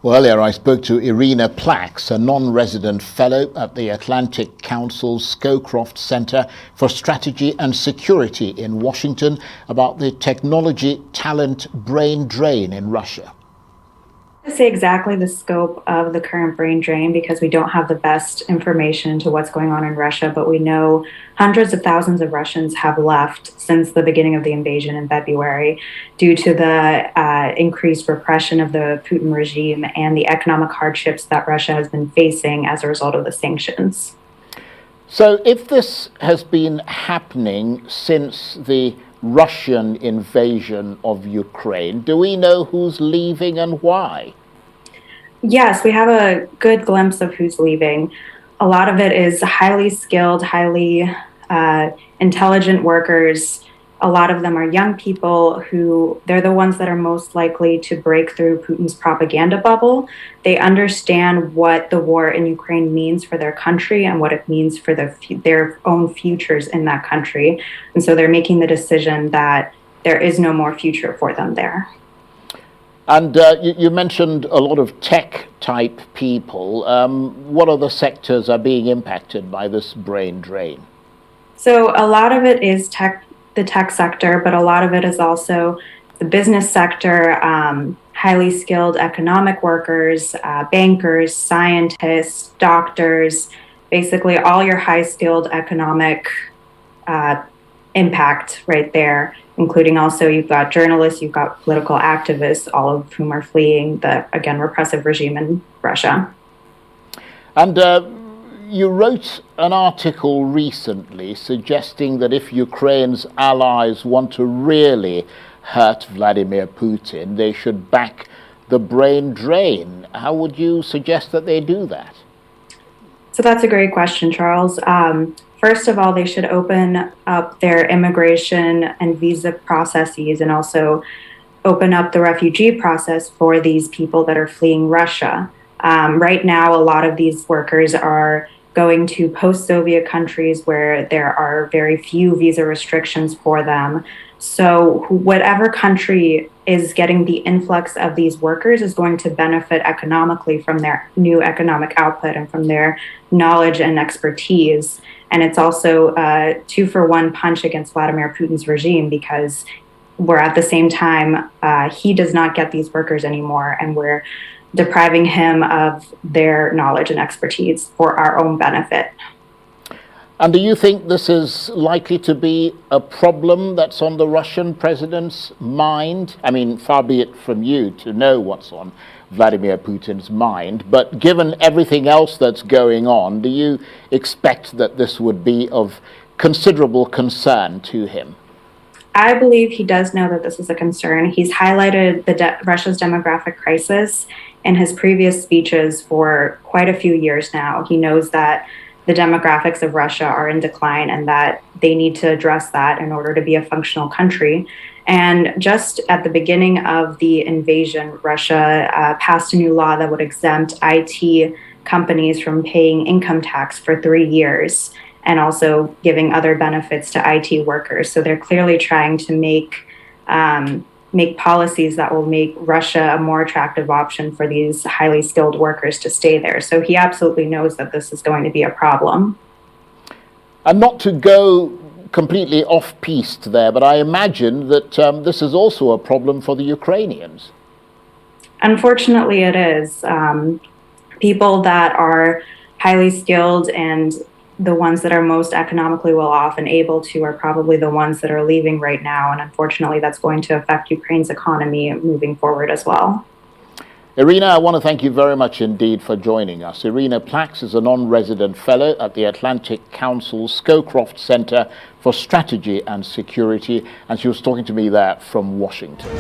Well, earlier I spoke to Irina Plaks, a non-resident fellow at the Atlantic Council's Scowcroft Center for Strategy and Security in Washington, about the technology talent brain drain in Russia. To say exactly the scope of the current brain drain because we don't have the best information into what's going on in Russia, but we know hundreds of thousands of Russians have left since the beginning of the invasion in February due to the increased repression of the Putin regime and the economic hardships that Russia has been facing as a result of the sanctions. So if this has been happening since the Russian invasion of Ukraine, do we know who's leaving and why? Yes, we have a good glimpse of who's leaving. A lot of it is highly skilled, highly intelligent workers. A lot of them are young people who they're the ones that are most likely to break through Putin's propaganda bubble. They understand what the war in Ukraine means for their country and what it means for their own futures in that country. And so they're making the decision that there is no more future for them there. And you mentioned a lot of tech-type people. What other sectors are being impacted by this brain drain? So a lot of it is the tech sector, but a lot of it is also the business sector, highly skilled economic workers, bankers, scientists, doctors, basically all your high-skilled economic impact right there, including also you've got journalists, you've got political activists, all of whom are fleeing the, again, repressive regime in Russia. And you wrote an article recently suggesting that if Ukraine's allies want to really hurt Vladimir Putin, they should back the brain drain. How would you suggest that they do that? So that's a great question, Charles. First of all, they should open up their immigration and visa processes and also open up the refugee process for these people that are fleeing Russia. Right now, a lot of these workers are going to post-Soviet countries where there are very few visa restrictions for them. So whatever country is getting the influx of these workers is going to benefit economically from their new economic output and from their knowledge and expertise. And it's also a 2-for-1 punch against Vladimir Putin's regime because we're at the same time, he does not get these workers anymore, and we're depriving him of their knowledge and expertise for our own benefit. And do you think this is likely to be a problem that's on the Russian president's mind? I mean, far be it from you to know what's on Vladimir Putin's mind, but given everything else that's going on, do you expect that this would be of considerable concern to him? I believe he does know that this is a concern. He's highlighted Russia's demographic crisis in his previous speeches for quite a few years now. He knows that the demographics of Russia are in decline and that they need to address that in order to be a functional country. And just at the beginning of the invasion, Russia passed a new law that would exempt IT companies from paying income tax for 3 years and also giving other benefits to IT workers. So they're clearly trying to make policies that will make Russia a more attractive option for these highly skilled workers to stay there. So he absolutely knows that this is going to be a problem. And not to go completely off-piste there, but I imagine that this is also a problem for the Ukrainians. Unfortunately, it is. People that are highly skilled and the ones that are most economically well off and able to are probably the ones that are leaving right now. And unfortunately, that's going to affect Ukraine's economy moving forward as well. Irina, I want to thank you very much indeed for joining us. Irina Plaks is a non-resident fellow at the Atlantic Council's Scowcroft Center for Strategy and Security, and she was talking to me there from Washington.